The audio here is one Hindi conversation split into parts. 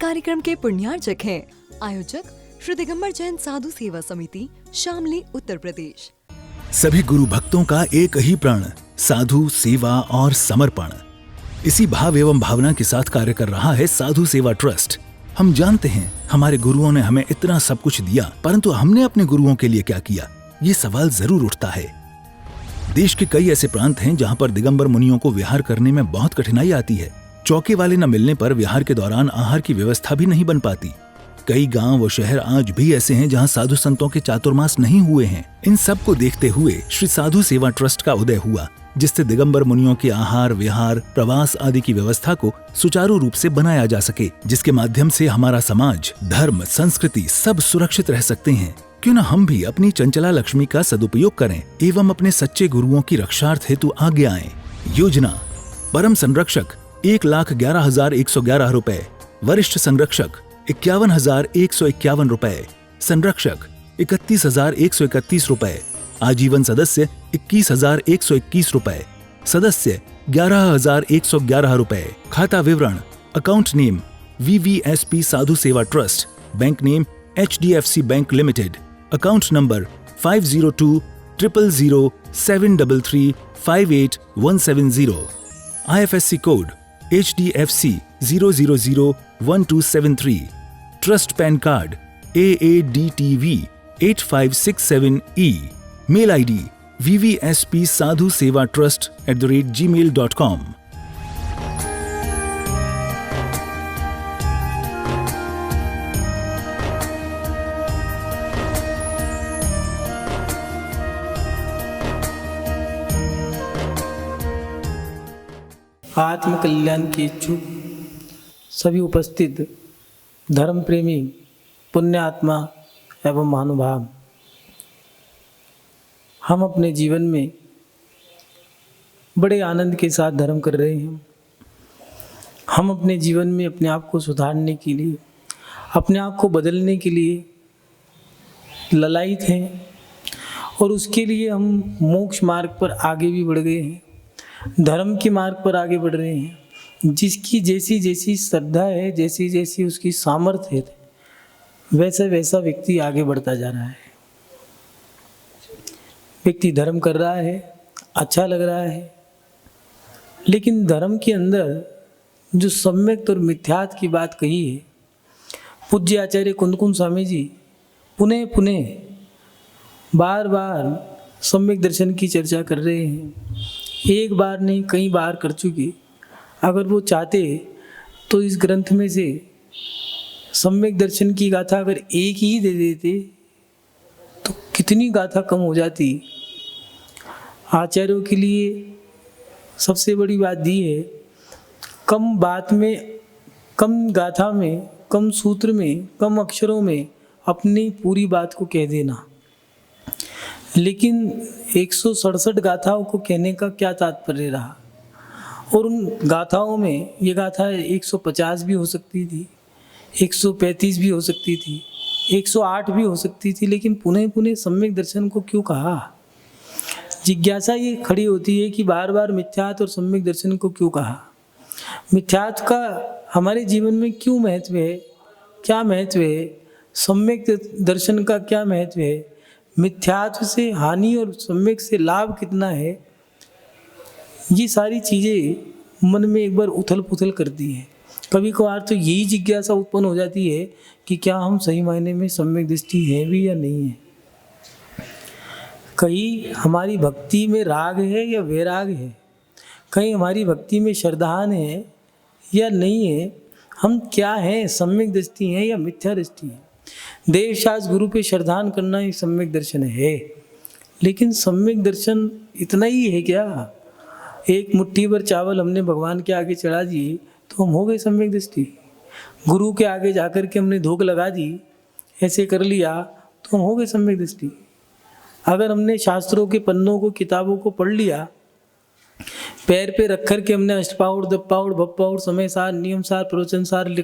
कार्यक्रम के पुण्यार्चक हैं आयोजक श्री दिगंबर जैन साधु सेवा समिति, शामली, उत्तर प्रदेश। सभी गुरु भक्तों का एक ही प्रण, साधु सेवा और समर्पण। इसी भाव एवं भावना के साथ कार्य कर रहा है साधु सेवा ट्रस्ट। हम जानते हैं हमारे गुरुओं ने हमें इतना सब कुछ दिया, परंतु हमने अपने गुरुओं के लिए क्या किया, ये सवाल जरूर उठता है। देश के कई ऐसे प्रांत हैं जहां पर दिगंबर मुनियों को विहार करने में बहुत कठिनाई आती है। चौके वाले न मिलने पर विहार के दौरान आहार की व्यवस्था भी नहीं बन पाती। कई गांव व शहर आज भी ऐसे हैं जहां साधु संतों के चातुर्मास नहीं हुए हैं। इन सब को देखते हुए श्री साधु सेवा ट्रस्ट का उदय हुआ, जिससे दिगंबर मुनियों के आहार, विहार, प्रवास आदि की व्यवस्था को सुचारू रूप से बनाया जा सके, जिसके माध्यम से हमारा समाज, धर्म, संस्कृति सब सुरक्षित रह सकते हैं। क्यों न हम भी अपनी चंचला लक्ष्मी का सदुपयोग करें एवं अपने सच्चे गुरुओं की रक्षार्थ हेतु आगे आएं। योजना: परम संरक्षक 1,11,111 रुपए, वरिष्ठ संरक्षक 51,151 रुपए, संरक्षक 31,131 रुपए, आजीवन सदस्य 21,121 रुपए, सदस्य 11,111 रुपए। खाता विवरण: account name VVSP Sadhu Seva trust, bank name HDFC bank limited, account number 50200073358170, IFSC code HDFC 0001273, trust pan card AADTV 8567E, mail ID vvspsadhusevatrust@gmail.com। आत्म कल्याण के इच्छुक सभी उपस्थित धर्म प्रेमी, पुण्यात्मा एवं महानुभाव, हम अपने जीवन में बड़े आनंद के साथ धर्म कर रहे हैं। हम अपने जीवन में अपने आप को सुधारने के लिए, अपने आप को बदलने के लिए ललायित हैं और उसके लिए हम मोक्ष मार्ग पर आगे भी बढ़ गए हैं, धर्म के मार्ग पर आगे बढ़ रहे हैं। जिसकी जैसी जैसी श्रद्धा है, जैसी जैसी उसकी सामर्थ्य है, वैसा वैसा व्यक्ति आगे बढ़ता जा रहा है। व्यक्ति धर्म कर रहा है, अच्छा लग रहा है, लेकिन धर्म के अंदर जो सम्यक और मिथ्यात की बात कही है, पूज्य आचार्य कुंदकुंज स्वामी जी पुनः पुनः बार बार सम्यक दर्शन की चर्चा कर रहे हैं। एक बार नहीं, कई बार कर चुके। अगर वो चाहते तो इस ग्रंथ में से सम्यक दर्शन की गाथा अगर एक ही दे देते तो कितनी गाथा कम हो जाती। आचार्यों के लिए सबसे बड़ी बात दी है, कम बात में, कम गाथा में, कम सूत्र में, कम अक्षरों में अपनी पूरी बात को कह देना। लेकिन 167 गाथाओं को कहने का क्या तात्पर्य रहा? और उन गाथाओं में ये गाथा 150 भी हो सकती थी, 135 भी हो सकती थी, 108 भी हो सकती थी, लेकिन पुनः पुनः सम्यक दर्शन को क्यों कहा? जिज्ञासा ये खड़ी होती है कि बार बार मिथ्यात और सम्यक दर्शन को क्यों कहा? मिथ्यात का हमारे जीवन में क्यों महत्व है? क्या महत्व है? सम्यक दर्शन का क्या महत्व है? मिथ्यात्व से हानि और सम्यक से लाभ कितना है? ये सारी चीज़ें मन में एक बार उथल पुथल करती हैं। कभी कभार तो यही जिज्ञासा उत्पन्न हो जाती है कि क्या हम सही मायने में सम्यक दृष्टि हैं भी या नहीं है। कहीं हमारी भक्ति में राग है या वैराग है, कहीं हमारी भक्ति में श्रद्धान है या नहीं है। हम क्या हैं, सम्यक दृष्टि हैं या मिथ्या दृष्टि है? देवशास्त्र गुरु पे श्रद्धान करना एक सम्यक दर्शन है, लेकिन सम्यक दर्शन इतना ही है क्या? एक मुट्ठी भर चावल हमने भगवान के आगे चढ़ा दिए तो हम हो गए सम्यक दृष्टि। गुरु के आगे जाकर के हमने धोख लगा दी, ऐसे कर लिया तो हम हो गए सम्यक दृष्टि। अगर हमने शास्त्रों के पन्नों को, किताबों को पढ़ लिया, पैर पे रख कर के हमने अष्टपाउड़, दप्पाउड़, भप्पाउड़, समय सार, नियम सार, प्रवचन सार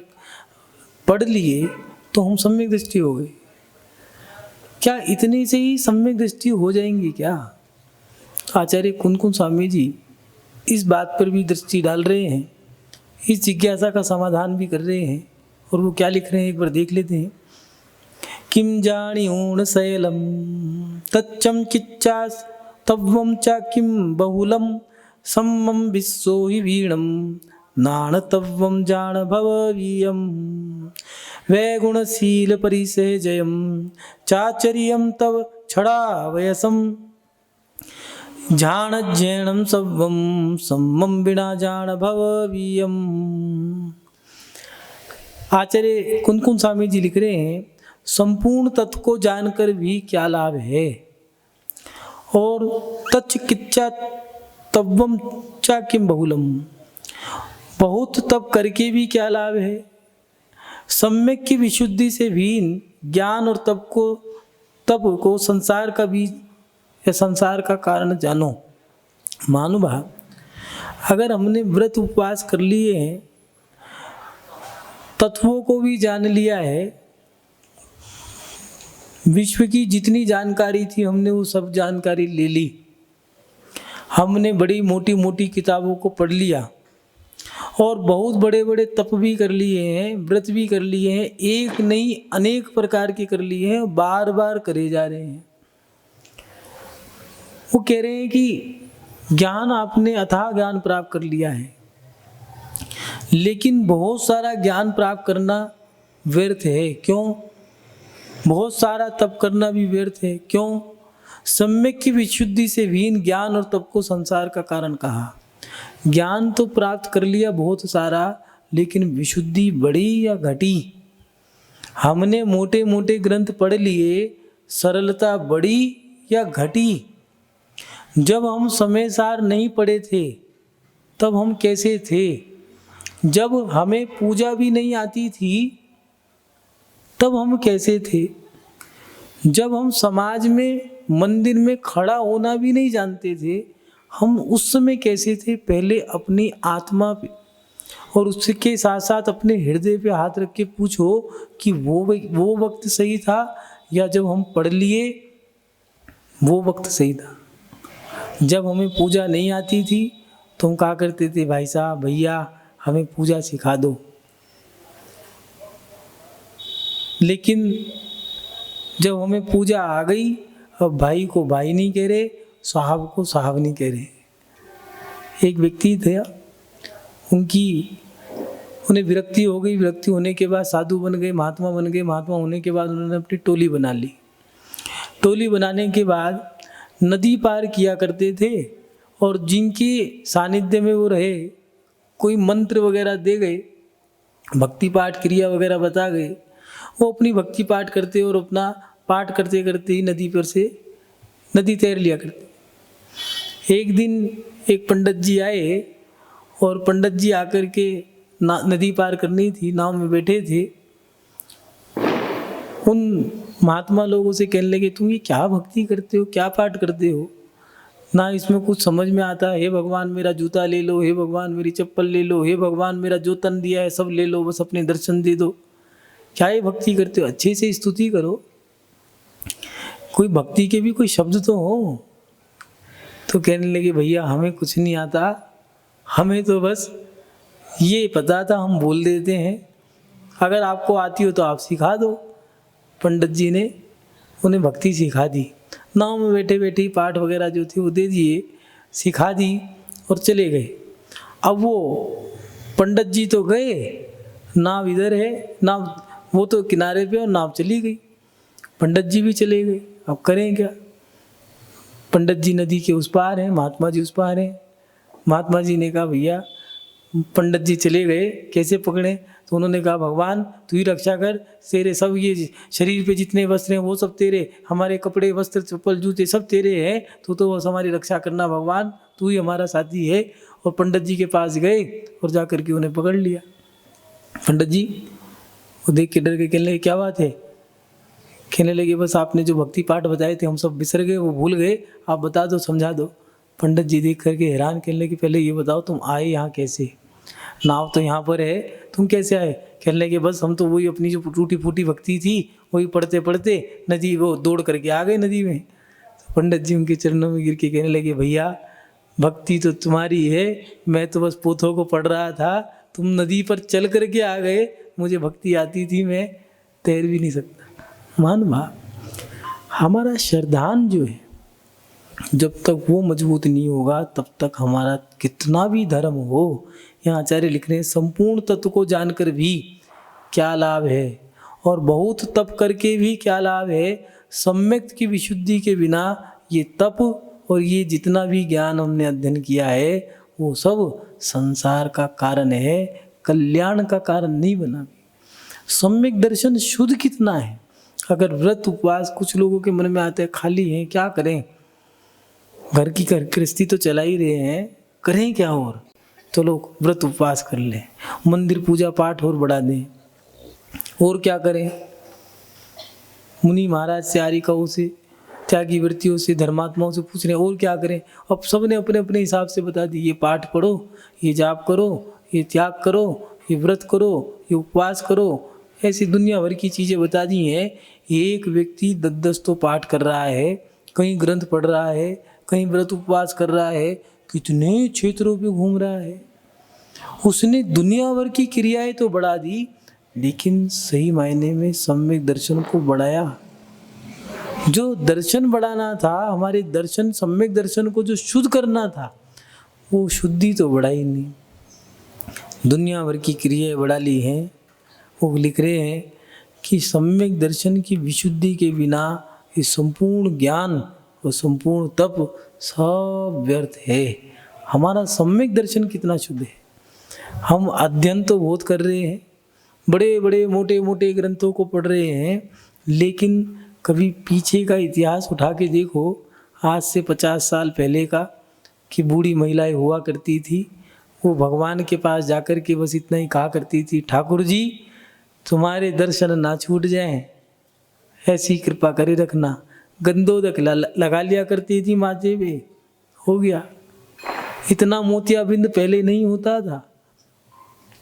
पढ़ लिए तो हम सम्यक दृष्टि हो गए। क्या इतने से ही सम्यक दृष्टि हो जाएंगी क्या? आचार्य कुंदकुंज स्वामी जी इस बात पर भी दृष्टि डाल रहे हैं, इस जिज्ञासा का समाधान भी कर रहे हैं और वो क्या लिख रहे हैं एक बार देख लेते हैं। किम जाणीऊण शैलम तच्चम किच्चा तव्वम च किम बहुलम सम्मम विश्वो हि वीणम नाण तव्वम जान भववीयम वैगुणशील परिसेजयम चाचर्यम तव छड़ा वयसम जान जैनम सव्वम सम्मम बिना जान भववीयम। आचार्य कुंदकुंद स्वामी जी लिख रहे हैं, संपूर्ण तत्व को जानकर भी क्या लाभ है, और तच्च किच्चा तव्वम चा किम बहुलम, बहुत तप करके भी क्या लाभ है। सम्यक की विशुद्धि से भिन्न ज्ञान और तप को संसार का बीज या संसार का कारण जानो। महानुभाव, अगर हमने व्रत उपवास कर लिए हैं, तत्वों को भी जान लिया है, विश्व की जितनी जानकारी थी हमने वो सब जानकारी ले ली, हमने बड़ी मोटी मोटी किताबों को पढ़ लिया और बहुत बड़े बड़े तप भी कर लिए हैं, व्रत भी कर लिए हैं, एक नहीं अनेक प्रकार के कर लिए हैं, बार बार करे जा रहे हैं। वो कह रहे हैं कि ज्ञान आपने अथाह ज्ञान प्राप्त कर लिया है, लेकिन बहुत सारा ज्ञान प्राप्त करना व्यर्थ है। क्यों? बहुत सारा तप करना भी व्यर्थ है। क्यों? सम्यक की विशुद्धि से भिन्न ज्ञान और तप को संसार का कारण कहा। ज्ञान तो प्राप्त कर लिया बहुत सारा, लेकिन विशुद्धि बढ़ी या घटी? हमने मोटे मोटे ग्रंथ पढ़ लिए, सरलता बढ़ी या घटी? जब हम समय सार नहीं पढ़े थे तब हम कैसे थे? जब हमें पूजा भी नहीं आती थी तब हम कैसे थे? जब हम समाज में मंदिर में खड़ा होना भी नहीं जानते थे, हम उस समय कैसे थे? पहले अपनी आत्मा पे और उसके साथ साथ अपने हृदय पे हाथ रख के पूछो कि वो वक्त सही था या जब हम पढ़ लिए वो वक्त सही था। जब हमें पूजा नहीं आती थी तो हम कहा करते थे, भाई साहब भैया हमें पूजा सिखा दो। लेकिन जब हमें पूजा आ गई, अब भाई को भाई नहीं कह रहे, साहब को साहब नहीं कह रहे। एक व्यक्ति थे, उन्हें विरक्ति हो गई। विरक्ति होने के बाद साधु बन गए, महात्मा बन गए। महात्मा होने के बाद उन्होंने अपनी टोली बना ली। टोली बनाने के बाद नदी पार किया करते थे, और जिनके सानिध्य में वो रहे, कोई मंत्र वगैरह दे गए, भक्ति पाठ क्रिया वगैरह बता गए, वो अपनी भक्ति पाठ करते और अपना पाठ करते करते ही नदी पर से नदी तैर लिया करते। एक दिन एक पंडित जी आए, और पंडित जी आकर के नदी पार करनी थी, नाव में बैठे थे। उन महात्मा लोगों से कहने लगे, तुम ये क्या भक्ति करते हो, क्या पाठ करते हो, ना इसमें कुछ समझ में आता है। हे भगवान मेरा जूता ले लो, हे भगवान मेरी चप्पल ले लो, हे भगवान मेरा जो तन दिया है सब ले लो, बस अपने दर्शन दे दो। क्या ये भक्ति करते हो? अच्छे से स्तुति करो, कोई भक्ति के भी कोई शब्द तो हो। तो कहने लगे, भैया हमें कुछ नहीं आता, हमें तो बस ये पता था, हम बोल देते हैं, अगर आपको आती हो तो आप सिखा दो। पंडित जी ने उन्हें भक्ति सिखा दी। नाव में बैठे बैठे ही पाठ वगैरह जो थी वो दे दिए, सिखा दी और चले गए। अब वो पंडित जी तो गए, नाव इधर है, नाव वो तो किनारे पे और नाव चली गई, पंडित जी भी चले गए। अब करें क्या? पंडित जी नदी के उस पार हैं, महात्मा जी उस पार हैं। महात्मा जी ने कहा, भैया पंडित जी चले गए, कैसे पकड़े? तो उन्होंने कहा, भगवान तू ही रक्षा कर, तेरे सब ये शरीर पे जितने वस्त्र हैं वो सब तेरे, हमारे कपड़े वस्त्र चप्पल जूते सब तेरे हैं, तो बस हमारी रक्षा करना भगवान, तू ही हमारा साथी है। और पंडित जी के पास गए और जा करके उन्हें पकड़ लिया। पंडित जी वो देख के डर के कहने लगे, क्या बात है? कहने लगे, बस आपने जो भक्ति पाठ बताए थे हम सब बिसर गए, वो भूल गए, आप बता दो, समझा दो। पंडित जी देख करके हैरान, कहने लगे, पहले ये बताओ तुम आए यहाँ कैसे? नाव तो यहाँ पर है, तुम कैसे आए? कहने लगे, बस हम तो वही अपनी जो टूटी फूटी भक्ति थी वही पढ़ते पढ़ते नदी वो दौड़ करके आ गए नदी में। तो पंडित जी उनके चरणों में गिर के कहने लगे, भैया भक्ति तो तुम्हारी है, मैं तो बस पोथों को पढ़ रहा था, तुम नदी पर चल करके आ गए, मुझे भक्ति आती थी, मैं तैर भी नहीं सकता। मान भा हमारा श्रद्धान जो है, जब तक वो मजबूत नहीं होगा तब तक हमारा कितना भी धर्म हो, यहाँ आचार्य लिख रहे हैं संपूर्ण तत्व को जानकर भी क्या लाभ है और बहुत तप करके भी क्या लाभ है। सम्यक की विशुद्धि के बिना ये तप और ये जितना भी ज्ञान हमने अध्ययन किया है वो सब संसार का कारण है, कल्याण का कारण नहीं बना। सम्यक दर्शन शुद्ध कितना है। अगर व्रत उपवास कुछ लोगों के मन में आता है खाली है, क्या करें, घर की गृहस्थी तो चला ही रहे हैं, करें क्या और, तो लोग व्रत उपवास कर लें, मंदिर पूजा पाठ और बढ़ा दें, और क्या करें, मुनि महाराज से आरिकाओं से त्यागी वृत्तियों से धर्मात्माओं से पूछ रहे हैं और क्या करें। अब सब ने अपने अपने हिसाब से बता दी, ये पाठ पढ़ो, ये जाप करो, ये त्याग करो, ये व्रत करो, ये उपवास करो, ऐसी दुनिया भर की चीज़ें बता दी हैं। एक व्यक्ति 10 तो पाठ कर रहा है, कहीं ग्रंथ पढ़ रहा है, कहीं व्रत उपवास कर रहा है, कितने क्षेत्रों पे घूम रहा है। उसने दुनिया भर की क्रियाएं तो बढ़ा दी, लेकिन सही मायने में सम्यक दर्शन को बढ़ाया। जो दर्शन बढ़ाना था, हमारे दर्शन सम्यक दर्शन को जो शुद्ध करना था, वो शुद्धि तो बढ़ाई नहीं, दुनिया भर की क्रियाएं बढ़ा ली हैं। वो लिख रहे हैं कि सम्यक दर्शन की विशुद्धि के बिना ये संपूर्ण ज्ञान और संपूर्ण तप सब व्यर्थ है। हमारा सम्यक दर्शन कितना शुद्ध है। हम अध्ययन तो बहुत कर रहे हैं, बड़े बड़े मोटे मोटे ग्रंथों को पढ़ रहे हैं, लेकिन कभी पीछे का इतिहास उठा के देखो, आज से 50 साल पहले का, कि बूढ़ी महिलाएं हुआ करती थी, वो भगवान के पास जाकर के बस इतना ही कहा करती थी, ठाकुर जी तुम्हारे दर्शन ना छूट जाएं, ऐसी कृपा करे रखना। गंदोदक लगा लिया करती थी माथे पे, हो गया। इतना मोतियाबिंद पहले नहीं होता था,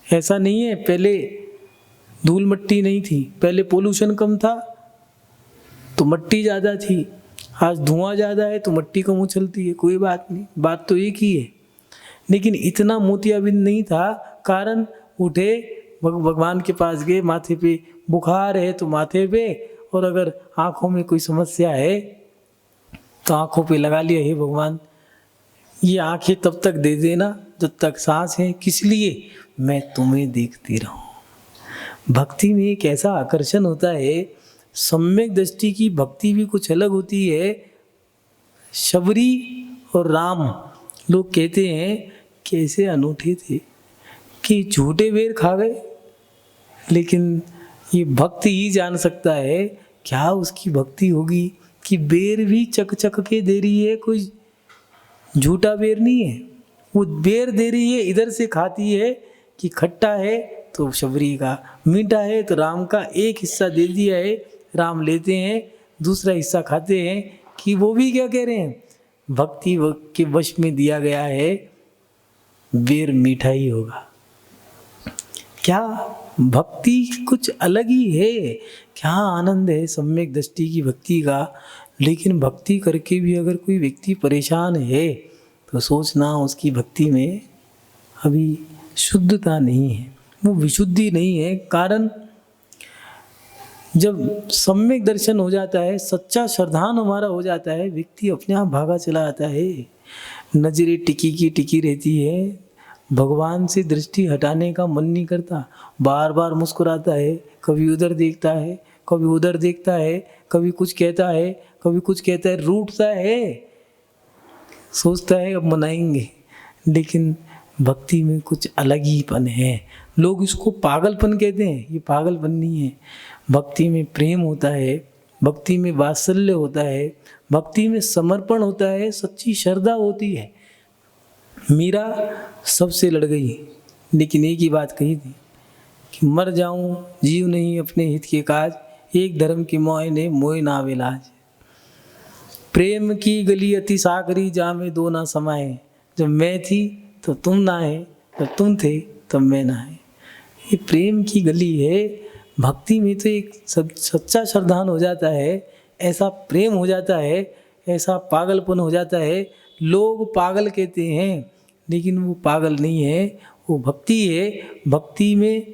ऐसा नहीं है। पहले धूल मट्टी नहीं थी, पहले पोल्यूशन कम था तो मट्टी ज़्यादा थी, आज धुआं ज़्यादा है तो मट्टी कम उछलती है। कोई बात नहीं, बात तो एक ही है, लेकिन इतना मोतियाबिंद नहीं था। कारण उठे, भगवान के पास गए, माथे पे बुखार है तो माथे पे, और अगर आँखों में कोई समस्या है तो आँखों पे लगा लिया, हे भगवान ये आँखें तब तक दे देना जब तक सांस है, किस लिए, मैं तुम्हें देखती रहूं। भक्ति में एक ऐसा आकर्षण होता है, सम्यक दृष्टि की भक्ति भी कुछ अलग होती है। शबरी और राम लोग कहते हैं कैसे अनूठे थे कि झूठे बेर खा गए, लेकिन ये भक्ति ही जान सकता है क्या उसकी भक्ति होगी कि बेर भी चक चक के दे रही है, कोई झूठा बेर नहीं है। वो बेर दे रही है, इधर से खाती है कि खट्टा है तो शबरी का, मीठा है तो राम का। एक हिस्सा दे दिया है, राम लेते हैं, दूसरा हिस्सा खाते हैं, कि वो भी क्या कह रहे हैं, भक्ति के वश में दिया गया है, बेर मीठा ही होगा। क्या भक्ति कुछ अलग ही है, क्या आनंद है सम्यक दृष्टि की भक्ति का। लेकिन भक्ति करके भी अगर कोई व्यक्ति परेशान है तो सोचना उसकी भक्ति में अभी शुद्धता नहीं है, वो विशुद्धि नहीं है। कारण जब सम्यक दर्शन हो जाता है, सच्चा श्रद्धान हमारा हो जाता है, व्यक्ति अपने आप भागा चला आता है। नजरें टिकी की टिकी रहती है, भगवान से दृष्टि हटाने का मन नहीं करता, बार बार मुस्कुराता है, कभी उधर देखता है, कभी उधर देखता है, कभी कुछ कहता है, कभी कुछ कहता है, रूठता है, सोचता है अब मनाएंगे। लेकिन भक्ति में कुछ अलग हीपन है। लोग इसको पागलपन कहते हैं, ये पागलपन नहीं है। भक्ति में प्रेम होता है, भक्ति में वात्सल्य होता है, भक्ति में समर्पण होता है, सच्ची श्रद्धा होती है। मीरा सबसे लड़ गई, लेकिन एक ही बात कही थी कि मर जाऊं जीव नहीं अपने हित के काज, एक धर्म की मोह ने मोह ना विलाज। प्रेम की गली अति सागरी जा में दो ना समाए, जब मैं थी तो तुम ना है, जब तुम थे तब मैं ना है। ये प्रेम की गली है। भक्ति में तो एक सच्चा श्रद्धान हो जाता है, ऐसा प्रेम हो जाता है, ऐसा पागलपन हो जाता है। लोग पागल कहते हैं, लेकिन वो पागल नहीं है, वो भक्ति है। भक्ति में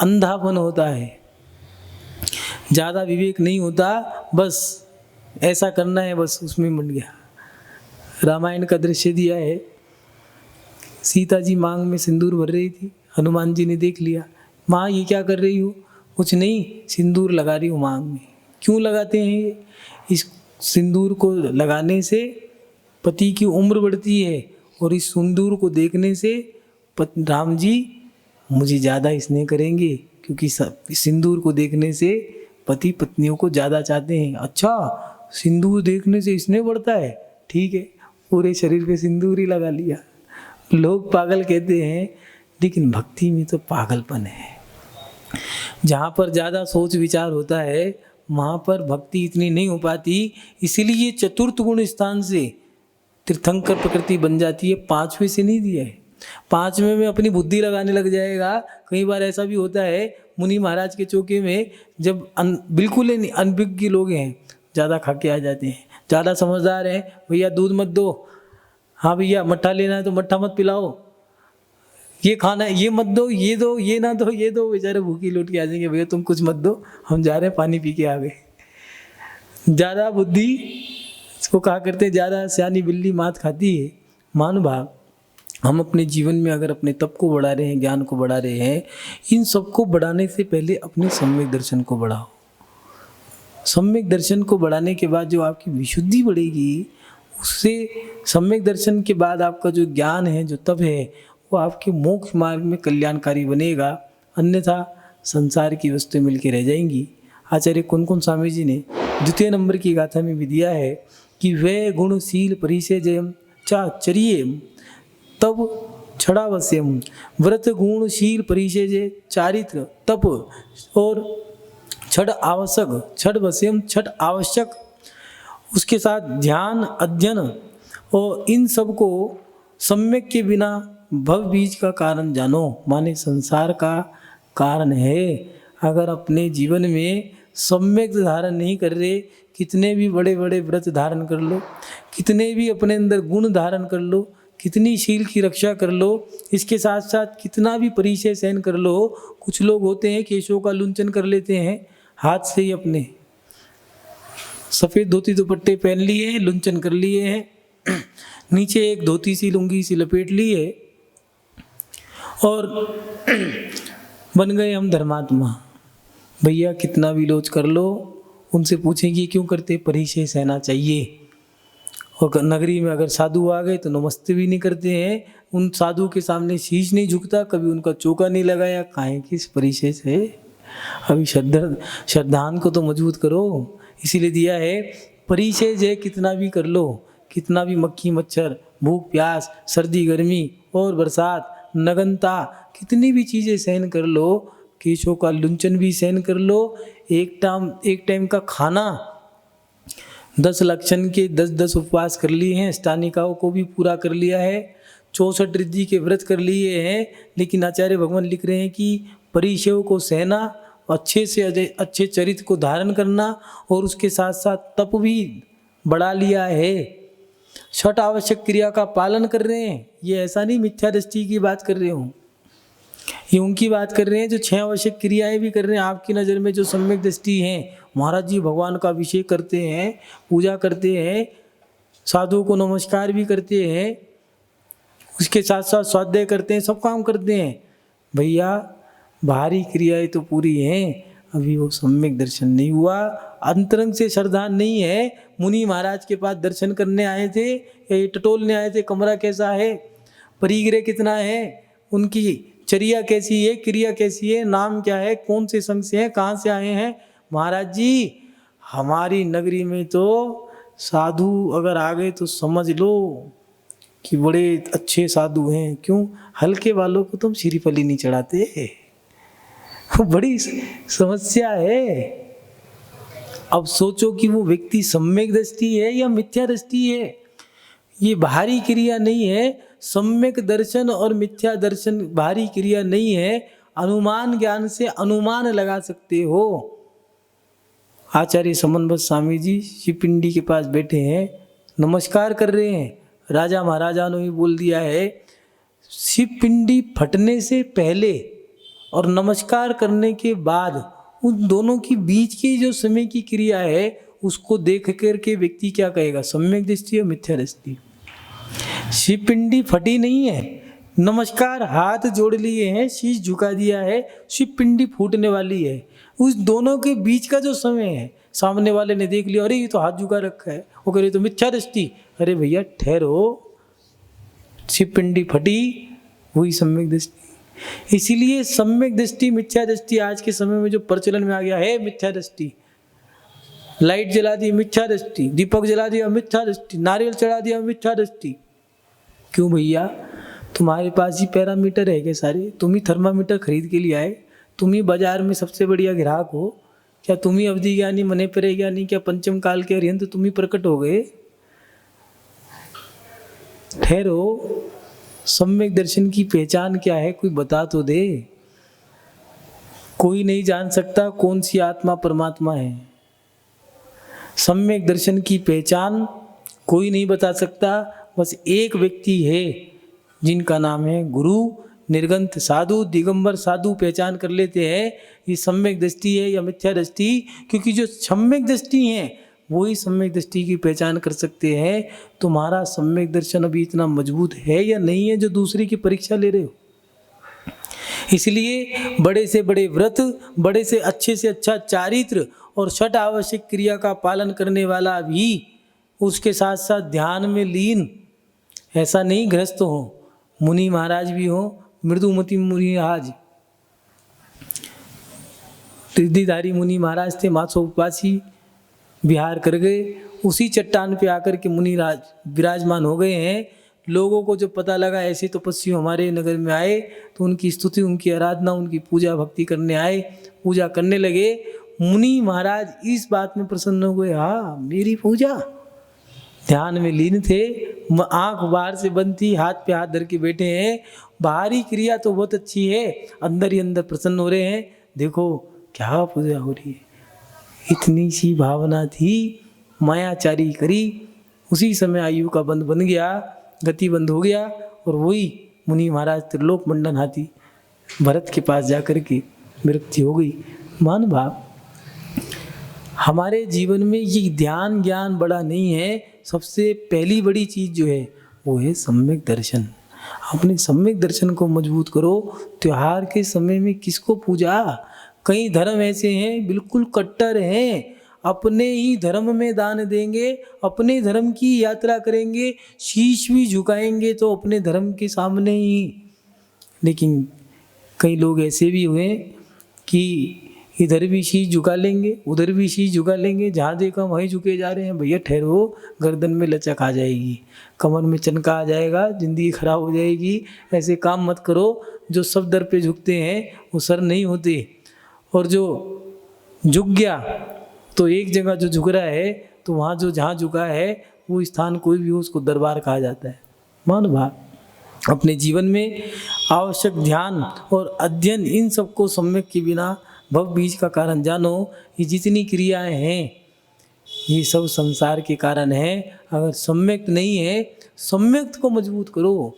अंधापन होता है, ज़्यादा विवेक नहीं होता, बस ऐसा करना है, बस उसमें मंड गया। रामायण का दृश्य दिया है, सीता जी मांग में सिंदूर भर रही थी, हनुमान जी ने देख लिया, माँ ये क्या कर रही हो? कुछ नहीं, सिंदूर लगा रही हूँ मांग में। क्यों लगाते हैं ये? इस सिंदूर को लगाने से पति की उम्र बढ़ती है, और इस सिंदूर को देखने से राम जी मुझे ज़्यादा स्नेह करेंगे, क्योंकि सिंदूर को देखने से पति पत्नियों को ज़्यादा चाहते हैं। अच्छा, सिंदूर देखने से स्नेह बढ़ता है, ठीक है, पूरे शरीर पे सिंदूर ही लगा लिया। लोग पागल कहते हैं, लेकिन भक्ति में तो पागलपन है। जहाँ पर ज़्यादा सोच विचार होता है वहाँ पर भक्ति इतनी नहीं हो पाती, इसीलिए चतुर्थ गुण स्थान से तीर्थंकर प्रकृति बन जाती है, 5वें से नहीं दिया है। 5वें में अपनी बुद्धि लगाने लग जाएगा। कई बार ऐसा भी होता है, मुनि महाराज के चौके में जब बिल्कुल ही अनभिज्ञ लोग हैं, ज़्यादा खा के आ जाते हैं, ज़्यादा समझदार हैं, भैया दूध मत दो, हाँ भैया मट्ठा लेना है तो मट्ठा मत पिलाओ, ये खाना है ये मत दो, ये दो, ये ना दो, ये दो, बेचारे भूखी लौट के आ जाएंगे, भैया तुम कुछ मत दो, हम जा रहे हैं पानी पी के आ गए। ज़्यादा बुद्धि इसको कहा करते हैं, ज़्यादा सियानी बिल्ली मात खाती है। महानुभाव, हम अपने जीवन में अगर अपने तप को बढ़ा रहे हैं, ज्ञान को बढ़ा रहे हैं, इन सबको बढ़ाने से पहले अपने सम्यक दर्शन को बढ़ाओ। सम्यक दर्शन को बढ़ाने के बाद जो आपकी विशुद्धि बढ़ेगी, उससे सम्यक दर्शन के बाद आपका जो ज्ञान है, जो तप है, वो आपके मोक्ष मार्ग में कल्याणकारी बनेगा, अन्यथा संसार की वस्तुएं मिलकर रह जाएंगी। आचार्य कुन स्वामी जी ने द्वितीय नंबर की गाथा में भी दिया है कि वे गुणशील परिसेजयम चाचर्येम तब छड़ावश्यम, व्रत गुणशील परिसेजय चारित्र तप और छठ आवश्यक, छठ वश्यम छठ आवश्यक, उसके साथ ध्यान अध्ययन, और इन सब को सम्यक के बिना भव बीज का कारण जानो, माने संसार का कारण है। अगर अपने जीवन में सम्यक धारण नहीं कर रहे, कितने भी बड़े बड़े व्रत धारण कर लो, कितने भी अपने अंदर गुण धारण कर लो, कितनी शील की रक्षा कर लो, इसके साथ साथ कितना भी परिचय सहन कर लो, कुछ लोग होते हैं केशों का लुंचन कर लेते हैं, हाथ से ही अपने सफ़ेद धोती दुपट्टे पहन लिए हैं, लुंचन कर लिए हैं, नीचे एक धोती सी लुंगी सी लपेट ली है, और बन गए हम धर्मात्मा। भैया कितना भी लोच कर लो, उनसे पूछेंगे क्यों करते, परिचय सहना चाहिए। और नगरी में अगर साधु आ गए तो नमस्ते भी नहीं करते हैं, उन साधु के सामने शीश नहीं झुकता, कभी उनका चौका नहीं लगाया, काहे किस परिचय से। अभी श्रद्धान को तो मजबूत करो, इसीलिए दिया है परिचय जय कितना भी कर लो, कितना भी मक्खी मच्छर, भूख प्यास, सर्दी गर्मी और बरसात, नगनता, कितनी भी चीज़ें सहन कर लो, केशों का लुंचन भी सहन कर लो, एक टाइम का खाना, 10 लक्षण के 10 उपवास कर लिए हैं, स्थानिकाओं को भी पूरा कर लिया है, 64 रिद्धि के व्रत कर लिए हैं, लेकिन आचार्य भगवान लिख रहे हैं कि परिचयों को सहना, अच्छे से अच्छे चरित्र को धारण करना, और उसके साथ साथ तप भी बढ़ा लिया है, छठ आवश्यक क्रिया का पालन कर रहे हैं। ये ऐसा नहीं मिथ्या दृष्टि की बात कर रहे हूँ, ये उनकी बात कर रहे हैं जो 6 आवश्यक क्रियाएं भी कर रहे हैं। आपकी नज़र में जो सम्यक दृष्टि हैं, महाराज जी भगवान का अभिषेक करते हैं, पूजा करते हैं, साधुओं को नमस्कार भी करते हैं, उसके साथ साथ स्वाध्याय करते हैं, सब काम करते हैं, भैया बाहरी क्रियाएं तो पूरी हैं, अभी वो सम्यक दर्शन नहीं हुआ, अंतरंग से श्रद्धा नहीं है। मुनि महाराज के पास दर्शन करने आए थे या ये टटोलने आए थे, कमरा कैसा है, परिग्रह कितना है, उनकी चर्या कैसी है, क्रिया कैसी है, नाम क्या है, कौन से संघ से हैं, कहाँ से आए हैं। महाराज जी हमारी नगरी में तो साधु अगर आ गए तो समझ लो कि बड़े अच्छे साधु हैं, क्यों, हल्के वालों को तुम श्रीफली नहीं चढ़ाते, बड़ी समस्या है। अब सोचो कि वो व्यक्ति सम्यक दृष्टि है या मिथ्या दृष्टि है। ये बाहरी क्रिया नहीं है, सम्यक दर्शन और मिथ्या दर्शन बाहरी क्रिया नहीं है, अनुमान ज्ञान से अनुमान लगा सकते हो। आचार्य समन्वत स्वामी जी शिवपिंडी के पास बैठे हैं, नमस्कार कर रहे हैं, राजा महाराजा ने भी बोल दिया है शिवपिंडी फटने से पहले और नमस्कार करने के बाद उन दोनों के बीच की जो समय की क्रिया है उसको देख करके व्यक्ति क्या कहेगा, सम्यक दृष्टि या मिथ्या दृष्टि। शिवपिंडी फटी नहीं है, नमस्कार हाथ जोड़ लिए हैं, शीश झुका दिया है, शिवपिंडी फूटने वाली है। उस दोनों के बीच का जो समय है, सामने वाले ने देख लिया, अरे ये तो हाथ झुका रखा है, वो कह रहे तो मिथ्या दृष्टि। अरे भैया ठहरो, शिवपिंडी फटी, वही सम्यक दृष्टि। इसीलिए सम्यक दृष्टि मिथ्या दृष्टि आज के समय में जो प्रचलन में आ गया है, मिथ्या दृष्टि। लाइट जला दी मिथ्या दृष्टि, दीपक जला दिया मिथ्या दृष्टि, नारियल चढ़ा दिया मिथ्या दृष्टि। क्यों भैया, तुम्हारे पास ही पैरामीटर है क्या सारे? तुम ही थर्मामीटर खरीद के लिए आए, तुम ही बाजार में सबसे बढ़िया ग्राहक हो क्या? तुम ही अवधि ज्ञानी, मने परे ज्ञानी, क्या पंचम काल के अरिहंत तुम ही प्रकट हो गए? ठहरो, सम्यक दर्शन की पहचान क्या है, कोई बता तो दे। कोई नहीं जान सकता कौन सी आत्मा परमात्मा है। सम्यक दर्शन की पहचान कोई नहीं बता सकता, बस एक व्यक्ति है जिनका नाम है गुरु, निर्गंत साधु, दिगंबर साधु पहचान कर लेते हैं ये सम्यक दृष्टि है या मिथ्या दृष्टि। क्योंकि जो सम्यक दृष्टि है वही सम्यक दृष्टि की पहचान कर सकते हैं। तुम्हारा सम्यक दर्शन अभी इतना मजबूत है या नहीं है जो दूसरे की परीक्षा ले रहे हो। इसलिए बड़े से बड़े व्रत, बड़े से अच्छा चारित्र और छठ आवश्यक क्रिया का पालन करने वाला भी उसके साथ साथ ध्यान में लीन, ऐसा नहीं गृहस्थ हो, मुनि महाराज भी हो, मृदुमती मुनि महाराज, रिद्धिधारी मुनि महाराज थे, मात्सोपवासी विहार कर गए, उसी चट्टान पे आकर के मुनि राज विराजमान हो गए हैं। लोगों को जब पता लगा ऐसे तपस्वी हमारे नगर में आए तो उनकी स्तुति, उनकी आराधना, उनकी पूजा भक्ति करने आए, पूजा करने लगे। मुनि महाराज इस बात में प्रसन्न हो गए, हाँ मेरी पूजा, ध्यान में लीन थे, आंख बाहर से बंद थी, हाथ पे हाथ धर के बैठे हैं। बाहरी क्रिया तो बहुत अच्छी है, अंदर ही अंदर प्रसन्न हो रहे हैं। देखो क्या पूजा हो रही है, इतनी सी भावना थी, मायाचारी करी, उसी समय आयु का बंध बन गया, गति बंद हो गया। और वही मुनि महाराज त्रिलोक मंडन हाथी भरत के पास जाकर के मृत्यु हो गई। मान भाव, हमारे जीवन में ये ध्यान ज्ञान बड़ा नहीं है, सबसे पहली बड़ी चीज जो है वो है सम्यक दर्शन। अपने सम्यक दर्शन को मजबूत करो। त्योहार के समय में किसको पूजा? कई धर्म ऐसे हैं बिल्कुल कट्टर हैं, अपने ही धर्म में दान देंगे, अपने धर्म की यात्रा करेंगे, शीश भी झुकाएंगे तो अपने धर्म के सामने ही। लेकिन कई लोग ऐसे भी हुए कि इधर भी शीश झुका लेंगे, उधर भी शीश झुका लेंगे, जहाँ देखा वहीं झुके जा रहे हैं। भैया ठहरो, गर्दन में लचक आ जाएगी, कमर में चनका आ जाएगा, जिंदगी खराब हो जाएगी। ऐसे काम मत करो। जो सब दर पे झुकते हैं वो सर नहीं होते, और जो झुक गया तो एक जगह जो झुक रहा है तो वहाँ जो जहाँ झुका है वो स्थान कोई भी हो उसको दरबार कहा जाता है। मान भाव, अपने जीवन में आवश्यक ध्यान और अध्ययन, इन सबको सम्यक के बिना भव बीज का कारण जानो। ये जितनी क्रियाएं हैं ये सब संसार के कारण है। अगर सम्यक नहीं है, सम्यक को मजबूत करो।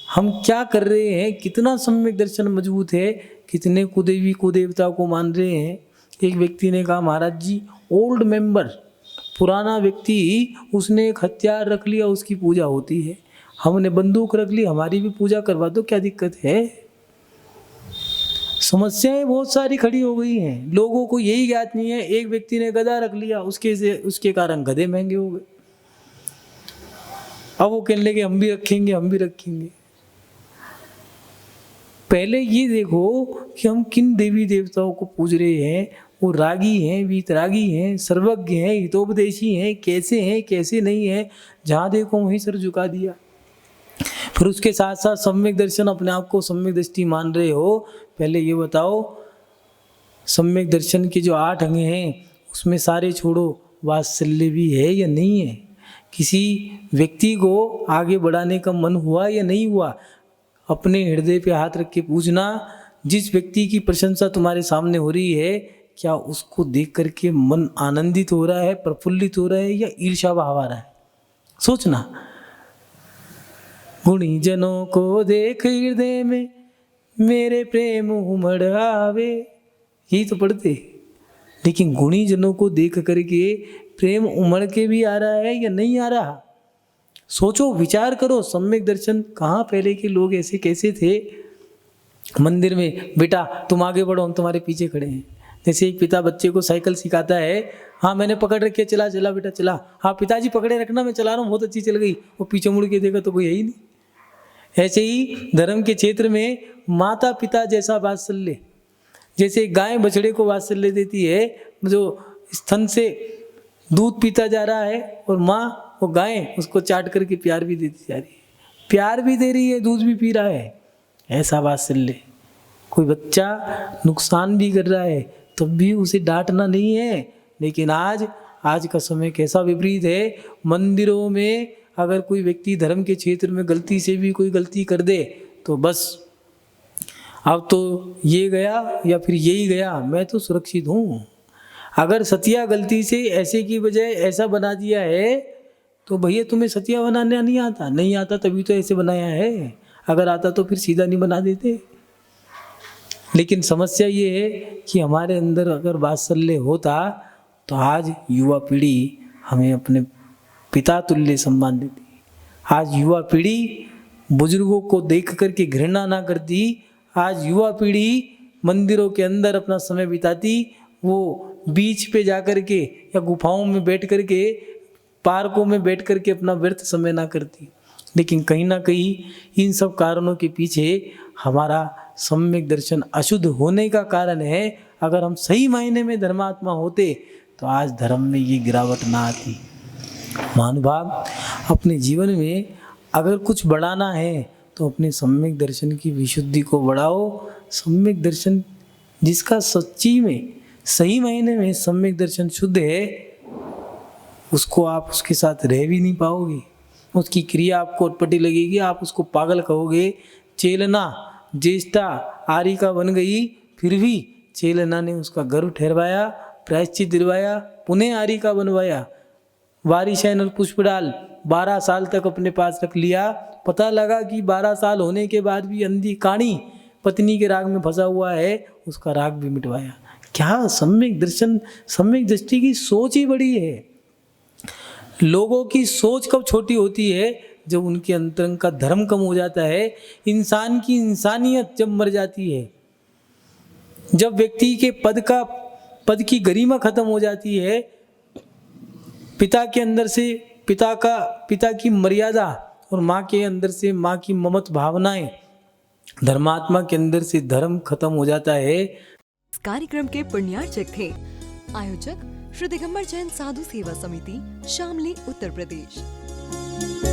हम क्या कर रहे हैं, कितना सम्यक दर्शन मजबूत है, कितने कुदेवी कुदेवता को मान रहे हैं। एक व्यक्ति ने कहा, महाराज जी ओल्ड मेंबर, पुराना व्यक्ति, उसने एक हथियार रख लिया, उसकी पूजा होती है। हमने बंदूक रख ली, हमारी भी पूजा करवा दो, क्या दिक्कत है? समस्याएं बहुत सारी खड़ी हो गई हैं, लोगों को यही ज्ञात नहीं है। एक व्यक्ति ने गधा रख लिया, उसके कारण गधे महंगे हो गए। अब वो कहने लगे हम भी रखेंगे, हम भी रखेंगे। पहले ये देखो कि हम किन देवी देवताओं को पूज रहे हैं। वो रागी हैं, वीतरागी हैं, सर्वज्ञ हैं, हितोपदेशी हैं, कैसे हैं कैसे नहीं हैं, जहाँ देखो वहीं सर झुका दिया। फिर उसके साथ साथ सम्यक दर्शन, अपने आप को सम्यक दृष्टि मान रहे हो। पहले ये बताओ, सम्यक दर्शन के जो 8 अंग हैं उसमें सारे छोड़ो, वात्सल्य भी है या नहीं है? किसी व्यक्ति को आगे बढ़ाने का मन हुआ या नहीं हुआ? अपने हृदय पे हाथ रख के पूछना, जिस व्यक्ति की प्रशंसा तुम्हारे सामने हो रही है, क्या उसको देख करके मन आनंदित हो रहा है, प्रफुल्लित हो रहा है, या ईर्ष्या भाव आ रहा है? सोचना। गुणी जनों को देख हृदय में मेरे प्रेम उमड़ आवे, यही तो पढ़ते। लेकिन गुणी जनों को देख करके प्रेम उमड़ के भी आ रहा है या नहीं आ रहा? सोचो, विचार करो। सम्यक दर्शन कहाँ पहले के लोग ऐसे कैसे थे? मंदिर में, बेटा तुम आगे बढ़ो, हम तुम्हारे पीछे खड़े हैं। जैसे एक पिता बच्चे को साइकिल सिखाता है, हाँ मैंने पकड़ रखी है, चला चला बेटा चला, हाँ पिताजी पकड़े रखना, मैं चला रहा हूँ, बहुत अच्छी चल गई। वो पीछे मुड़ के देखा तो कोई है ही नहीं। ऐसे ही धर्म के क्षेत्र में माता पिता जैसा वात्सल्य, जैसे गाय बछड़े को वात्सल्य देती है, जो स्तन से दूध पीता जा रहा है और माँ वो गाय उसको चाट करके प्यार भी देती जा रही है, प्यार भी दे रही है, दूध भी पी रहा है, ऐसा वात्सल्य। कोई बच्चा नुकसान भी कर रहा है तब भी उसे डांटना नहीं है। लेकिन आज का समय कैसा विपरीत है। मंदिरों में अगर कोई व्यक्ति धर्म के क्षेत्र में गलती से भी कोई गलती कर दे तो बस अब तो ये गया या फिर यही गया, मैं तो सुरक्षित हूँ। अगर सतिया गलती से ऐसे की बजाय ऐसा बना दिया है तो भैया तुम्हें सतिया बनाना नहीं आता, नहीं आता तभी तो ऐसे बनाया है, अगर आता तो फिर सीधा नहीं बना देते। लेकिन समस्या ये है कि हमारे अंदर अगर वात्सल्य होता तो आज युवा पीढ़ी हमें अपने पिता तुल्य सम्मान देती। आज युवा पीढ़ी बुजुर्गों को देख करके घृणा ना करती। आज युवा पीढ़ी मंदिरों के अंदर अपना समय बिताती, वो बीच पे जा कर के या गुफाओं में बैठ कर के, पार्कों में बैठ कर के अपना व्यर्थ समय ना करती। लेकिन कहीं ना कहीं इन सब कारणों के पीछे हमारा सम्यक दर्शन अशुद्ध होने का कारण है। अगर हम सही मायने में धर्मात्मा होते तो आज धर्म में ये गिरावट ना आती। महानुभाव, अपने जीवन में अगर कुछ बढ़ाना है तो अपने सम्यक दर्शन की विशुद्धि को बढ़ाओ। सम्यक दर्शन जिसका सच्ची में सही मायने में सम्यक दर्शन शुद्ध है, उसको आप उसके साथ रह भी नहीं पाओगे, उसकी क्रिया आपको अटपटी लगेगी, आप उसको पागल कहोगे। चेलना ज्येष्ठा आरिका बन गई, फिर भी चेलना ने उसका गर्व ठहरवाया, प्रायश्चित दिलवाया, पुनः आरिका बनवाया। वारिशैन और पुष्पडाल 12 साल तक अपने पास रख लिया। पता लगा कि 12 साल होने के बाद भी अंधी काणी पत्नी के राग में फंसा हुआ है, उसका राग भी मिटवाया। क्या सम्यक दर्शन, सम्यक दृष्टि की सोच ही बड़ी है। लोगों की सोच कब छोटी होती है? जब उनके अंतरंग का धर्म कम हो जाता है, इंसान की इंसानियत जब मर जाती है, जब व्यक्ति के पद की गरिमा खत्म हो जाती है, पिता के अंदर से पिता की मर्यादा और माँ के अंदर से माँ की ममता भावनाएं, धर्मात्मा के अंदर से धर्म खत्म हो जाता है। इस कार्यक्रम के पुण्यार्चक थे आयोजक श्री दिगंबर जैन साधु सेवा समिति, शामली, उत्तर प्रदेश।